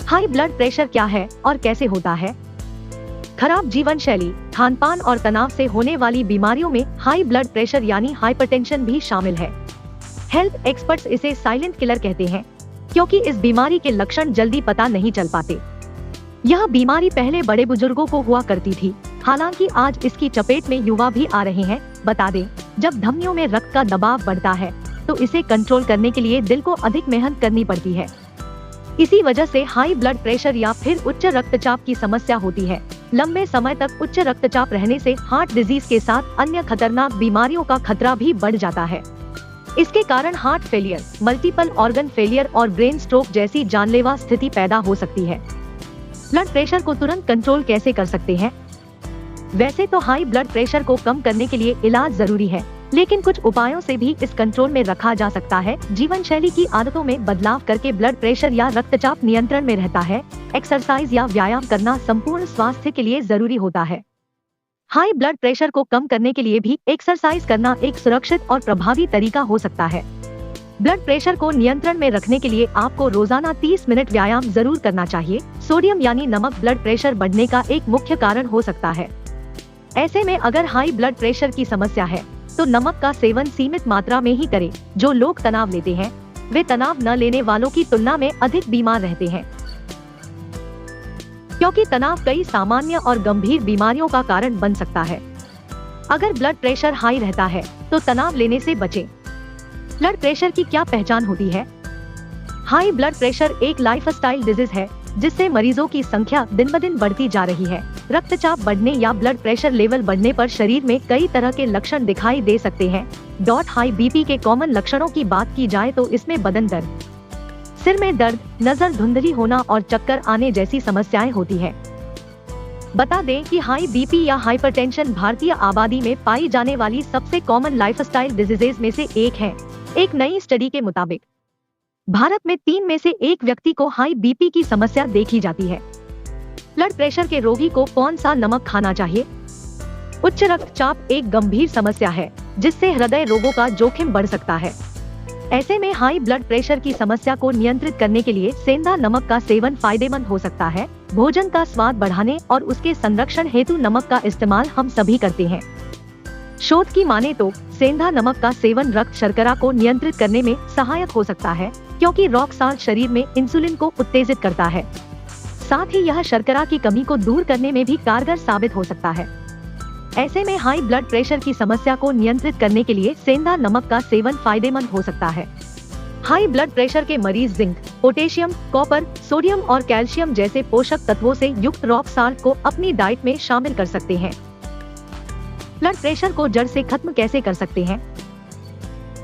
High blood pressure क्या है और कैसे होता है? खराब जीवन शैली, खानपान और तनाव से होने वाली बीमारियों में हाई ब्लड प्रेशर यानी हाइपरटेंशन भी शामिल है। हेल्थ एक्सपर्ट्स इसे साइलेंट किलर कहते हैं, क्योंकि इस बीमारी के लक्षण जल्दी पता नहीं चल पाते। यह बीमारी पहले बड़े बुजुर्गों को हुआ करती थी, हालांकि आज इसकी चपेट में युवा भी आ रहे हैं। बता दें, जब धमनियों में रक्त का दबाव बढ़ता है तो इसे कंट्रोल करने के लिए दिल को अधिक मेहनत करनी पड़ती है। इसी वजह से हाई ब्लड प्रेशर या फिर उच्च रक्तचाप की समस्या होती है। लंबे समय तक उच्च रक्तचाप रहने से हार्ट डिजीज के साथ अन्य खतरनाक बीमारियों का खतरा भी बढ़ जाता है। इसके कारण heart failure, multiple organ failure और ब्रेन स्ट्रोक जैसी जानलेवा स्थिति पैदा हो सकती है। ब्लड प्रेशर को तुरंत कंट्रोल कैसे कर सकते हैं? वैसे तो हाई ब्लड प्रेशर को कम करने के लिए इलाज जरूरी है, लेकिन कुछ उपायों से भी इस कंट्रोल में रखा जा सकता है। जीवन शैली की आदतों में बदलाव करके ब्लड प्रेशर या रक्तचाप नियंत्रण में रहता है। एक्सरसाइज या व्यायाम करना संपूर्ण स्वास्थ्य के लिए जरूरी होता है। हाई ब्लड प्रेशर को कम करने के लिए भी एक्सरसाइज करना एक सुरक्षित और प्रभावी तरीका हो सकता है। ब्लड प्रेशर को नियंत्रण में रखने के लिए आपको रोजाना 30 मिनट व्यायाम जरूर करना चाहिए। सोडियम यानी नमक ब्लड प्रेशर बढ़ने का एक मुख्य कारण हो सकता है। ऐसे में अगर हाई ब्लड प्रेशर की समस्या है तो नमक का सेवन सीमित मात्रा में ही करें। जो लोग तनाव लेते हैं वे तनाव न लेने वालों की तुलना में अधिक बीमार रहते हैं, क्योंकि तनाव कई सामान्य और गंभीर बीमारियों का कारण बन सकता है। अगर ब्लड प्रेशर हाई रहता है तो तनाव लेने से बचें। ब्लड प्रेशर की क्या पहचान होती है? हाई ब्लड प्रेशर एक लाइफस्टाइल डिजीज है जिससे मरीजों की संख्या दिन ब दिन बढ़ती जा रही है। रक्तचाप बढ़ने या ब्लड प्रेशर लेवल बढ़ने पर शरीर में कई तरह के लक्षण दिखाई दे सकते हैं। हाई बीपी के कॉमन लक्षणों की बात की जाए तो इसमें बदन दर्द, सिर में दर्द, नजर धुंधली होना और चक्कर आने जैसी समस्याएं होती है। बता दें कि हाई बीपी या हाइपरटेंशन भारतीय आबादी में पाई जाने वाली सबसे कॉमन लाइफस्टाइल डिजीजेज में से एक है। एक नई स्टडी के मुताबिक भारत में 3 में से 1 व्यक्ति को हाई बीपी की समस्या देखी जाती है। ब्लड प्रेशर के रोगी को कौन सा नमक खाना चाहिए? उच्च रक्तचाप एक गंभीर समस्या है जिससे हृदय रोगों का जोखिम बढ़ सकता है। ऐसे में हाई ब्लड प्रेशर की समस्या को नियंत्रित करने के लिए सेंधा नमक का सेवन फायदेमंद हो सकता है। भोजन का स्वाद बढ़ाने और उसके संरक्षण हेतु नमक का इस्तेमाल हम सभी करते हैं। शोध की माने तो सेंधा नमक का सेवन रक्त शर्करा को नियंत्रित करने में सहायक हो सकता है, क्योंकि रॉक साल्ट शरीर में इंसुलिन को उत्तेजित करता है। साथ ही यह शर्करा की कमी को दूर करने में भी कारगर साबित हो सकता है। ऐसे में हाई ब्लड प्रेशर की समस्या को नियंत्रित करने के लिए सेंधा नमक का सेवन फायदेमंद हो सकता है। हाई ब्लड प्रेशर के मरीज जिंक, पोटेशियम, कॉपर, सोडियम और कैल्शियम जैसे पोषक तत्वों से युक्त रॉक साल्ट को अपनी डाइट में शामिल कर सकते हैं। ब्लड प्रेशर को जड़ से खत्म कैसे कर सकते हैं?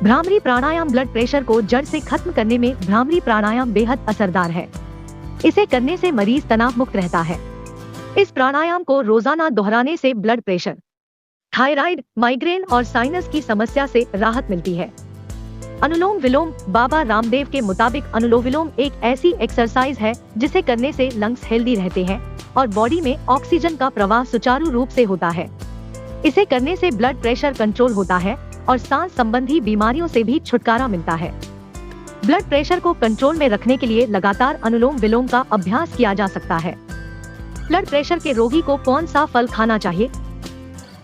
भ्रामरी प्राणायाम ब्लड प्रेशर को जड़ से खत्म करने में भ्रामरी प्राणायाम बेहद असरदार है। इसे करने से मरीज तनाव मुक्त रहता है। इस प्राणायाम को रोजाना दोहराने से ब्लड प्रेशर, थायराइड, माइग्रेन और साइनस की समस्या से राहत मिलती है। अनुलोम विलोम बाबा रामदेव के मुताबिक अनुलोम विलोम एक ऐसी एक्सरसाइज है जिसे करने से लंग्स हेल्दी रहते हैं और बॉडी में ऑक्सीजन का प्रवाह सुचारू रूप से होता है। इसे करने से ब्लड प्रेशर कंट्रोल होता है और सांस संबंधी बीमारियों से भी छुटकारा मिलता है। ब्लड प्रेशर को कंट्रोल में रखने के लिए लगातार अनुलोम विलोम का अभ्यास किया जा सकता है। ब्लड प्रेशर के रोगी को कौन सा फल खाना चाहिए?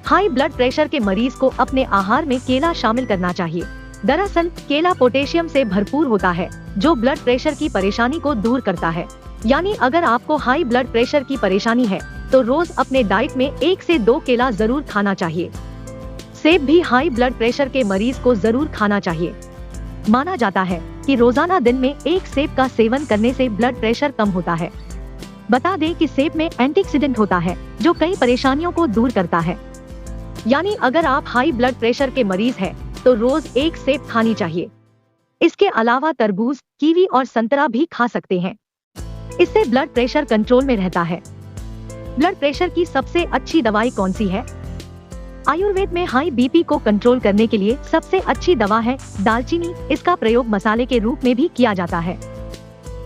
हाई ब्लड प्रेशर के मरीज को अपने आहार में केला शामिल करना चाहिए। दरअसल केला पोटेशियम से भरपूर होता है, जो ब्लड प्रेशर की परेशानी को दूर करता है। यानी अगर आपको हाई ब्लड प्रेशर की परेशानी है तो रोज अपने डाइट में 1 से 2 केला जरूर खाना चाहिए। सेब भी हाई ब्लड प्रेशर के मरीज को जरूर खाना चाहिए। माना जाता है कि रोजाना दिन में 1 सेब का सेवन करने से ब्लड प्रेशर कम होता है। बता दें कि सेब में एंटीऑक्सीडेंट होता है जो कई परेशानियों को दूर करता है। यानी अगर आप हाई ब्लड प्रेशर के मरीज हैं तो रोज 1 सेब खानी चाहिए। इसके अलावा तरबूज, कीवी और संतरा भी खा सकते हैं। इससे ब्लड प्रेशर कंट्रोल में रहता है। ब्लड प्रेशर की सबसे अच्छी दवाई कौन सी है? आयुर्वेद में हाई बीपी को कंट्रोल करने के लिए सबसे अच्छी दवा है दालचीनी। इसका प्रयोग मसाले के रूप में भी किया जाता है।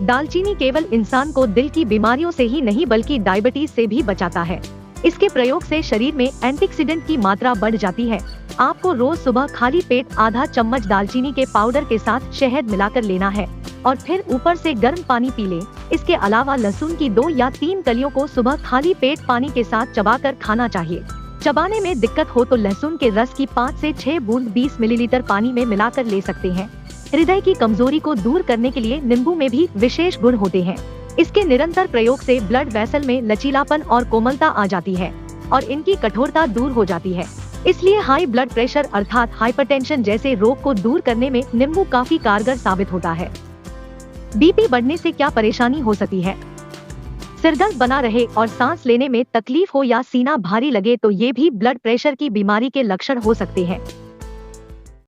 दालचीनी केवल इंसान को दिल की बीमारियों से ही नहीं बल्कि डायबिटीज से भी बचाता है। इसके प्रयोग से शरीर में एंटीऑक्सीडेंट की मात्रा बढ़ जाती है। आपको रोज सुबह खाली पेट आधा चम्मच दालचीनी के पाउडर के साथ शहद मिलाकर लेना है और फिर ऊपर से गर्म पानी पी लें। इसके अलावा लहसुन की 2 या 3 कलियों को सुबह खाली पेट पानी के साथ चबाकर खाना चाहिए। चबाने में दिक्कत हो तो लहसुन के रस की 5 से 6 बूंद 20 मिलीलीटर पानी में मिलाकर ले सकते हैं। हृदय की कमजोरी को दूर करने के लिए नींबू में भी विशेष गुण होते हैं। इसके निरंतर प्रयोग से ब्लड वेसल में लचीलापन और कोमलता आ जाती है और इनकी कठोरता दूर हो जाती है। इसलिए हाई ब्लड प्रेशर अर्थात हाइपरटेंशन जैसे रोग को दूर करने में नींबू काफी कारगर साबित होता है। बीपी बढ़ने से क्या परेशानी हो सकती है? सिरदर्द बना रहे और सांस लेने में तकलीफ हो या सीना भारी लगे तो ये भी ब्लड प्रेशर की बीमारी के लक्षण हो सकते हैं।